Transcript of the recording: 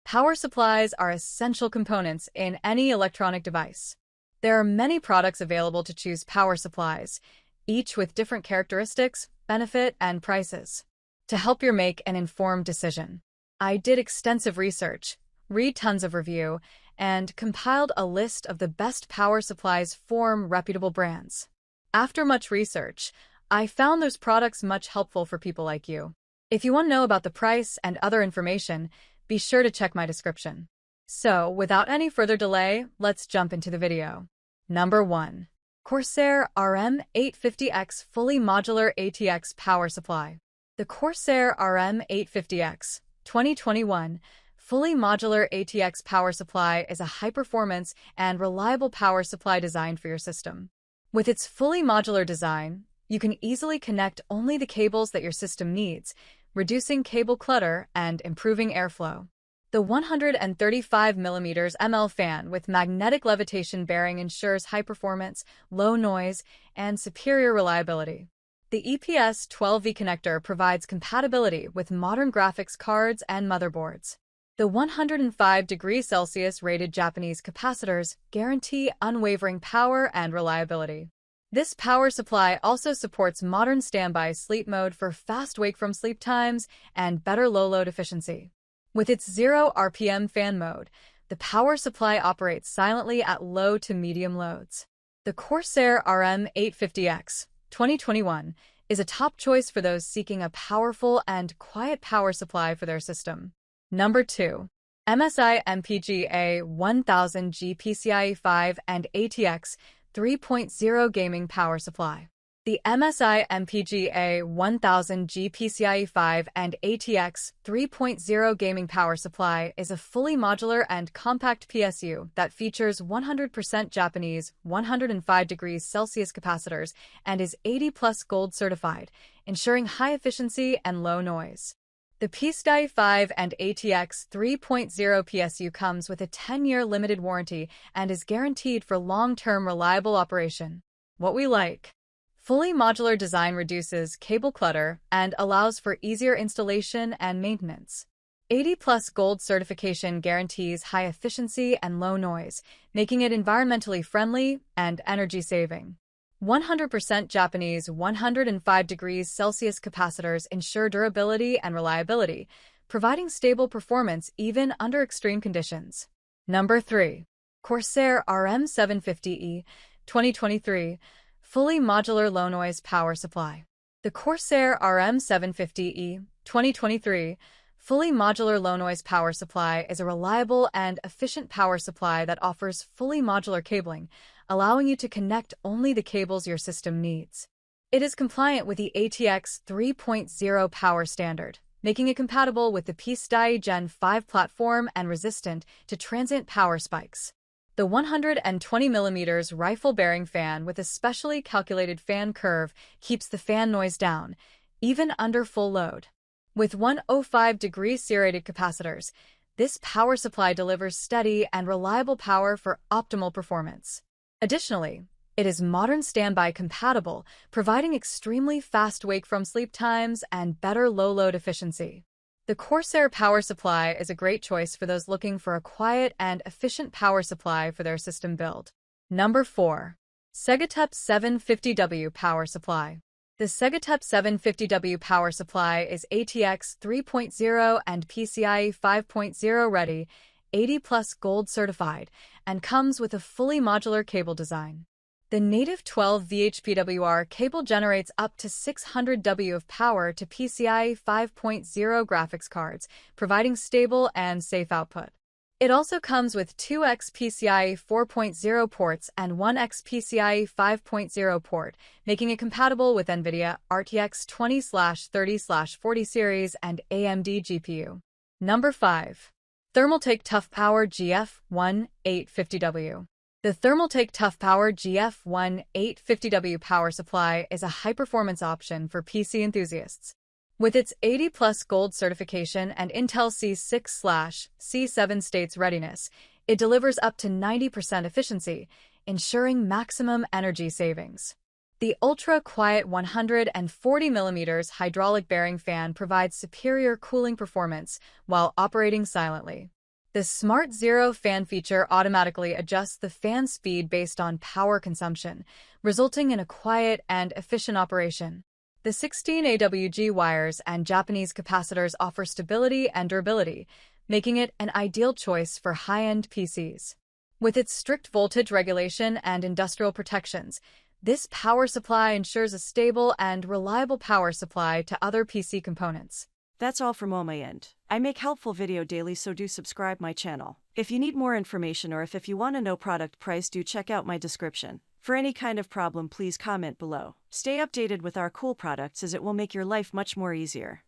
Power supplies are essential components in any electronic device. There are many products available to choose power supplies, each with different characteristics, benefit, and prices. To help you make an informed decision, I did extensive research, read tons of review, and compiled a list of the best power supplies from reputable brands. After much research, I found those products much helpful for people like you. If you want to know about the price and other information, be sure to check my description. So, without any further delay, let's jump into the video. Number 1. Corsair RM850X Fully Modular ATX Power Supply. The Corsair RM850X 2021 Fully Modular ATX Power Supply is a high-performance and reliable power supply designed for your system. With its fully modular design, you can easily connect only the cables that your system needs, reducing cable clutter and improving airflow. The 135mm ML fan with magnetic levitation bearing ensures high performance, low noise, and superior reliability. The EPS12V connector provides compatibility with modern graphics cards and motherboards. The 105 degrees Celsius rated Japanese capacitors guarantee unwavering power and reliability. This power supply also supports modern standby sleep mode for fast wake-from-sleep times and better low-load efficiency. With its 0 RPM fan mode, the power supply operates silently at low to medium loads. The Corsair RM850X 2021 is a top choice for those seeking a powerful and quiet power supply for their system. Number 2. MSI MPGA 1000G PCIe 5 and ATX 3.0 Gaming Power Supply. The MSI MPGA 1000G PCIe 5 and ATX 3.0 Gaming Power Supply is a fully modular and compact PSU that features 100% Japanese 105 degrees Celsius capacitors and is 80+ Gold certified, ensuring high efficiency and low noise. The PCIe 5 and ATX 3.0 PSU comes with a 10-year limited warranty and is guaranteed for long-term reliable operation. What we like. Fully modular design reduces cable clutter and allows for easier installation and maintenance. 80+ Gold certification guarantees high efficiency and low noise, making it environmentally friendly and energy-saving. 100% Japanese 105 degrees Celsius capacitors ensure durability and reliability, providing stable performance even under extreme conditions. Number 3. Corsair RM750E 2023 Fully Modular Low Noise Power Supply. The Corsair RM750E 2023 Fully Modular Low Noise Power Supply is a reliable and efficient power supply that offers fully modular cabling, allowing you to connect only the cables your system needs. It is compliant with the ATX 3.0 power standard, making it compatible with the PCIe Gen 5 platform and resistant to transient power spikes. The 120mm rifle bearing fan with a specially calculated fan curve keeps the fan noise down, even under full load. With 105 degrees serrated capacitors, this power supply delivers steady and reliable power for optimal performance. Additionally, it is modern standby compatible, providing extremely fast wake-from-sleep times and better low-load efficiency. The Corsair power supply is a great choice for those looking for a quiet and efficient power supply for their system build. Number 4. Segatep 750W Power Supply. The Segatep 750W power supply is ATX 3.0 and PCIe 5.0 ready, 80+ Gold certified, and comes with a fully modular cable design. The native 12 VHPWR cable generates up to 600 W of power to PCIe 5.0 graphics cards, providing stable and safe output. It also comes with 2x PCIe 4.0 ports and 1x PCIe 5.0 port, making it compatible with NVIDIA RTX 20/30/40 series and AMD GPU. Number 5. Thermaltake Tough Power GF1 850W. The Thermaltake Tough Power GF1 850W power supply is a high-performance option for PC enthusiasts. With its 80+ Gold certification and Intel C6/C7 states readiness, it delivers up to 90% efficiency, ensuring maximum energy savings. The ultra-quiet 140mm hydraulic bearing fan provides superior cooling performance while operating silently. The Smart Zero fan feature automatically adjusts the fan speed based on power consumption, resulting in a quiet and efficient operation. The 16 AWG wires and Japanese capacitors offer stability and durability, making it an ideal choice for high-end PCs. With its strict voltage regulation and industrial protections, this power supply ensures a stable and reliable power supply to other PC components. That's all from my end. I make helpful video daily, so do subscribe my channel. If you need more information or if you want to know product price, do check out my description. For any kind of problem, please comment below. Stay updated with our cool products as it will make your life much more easier.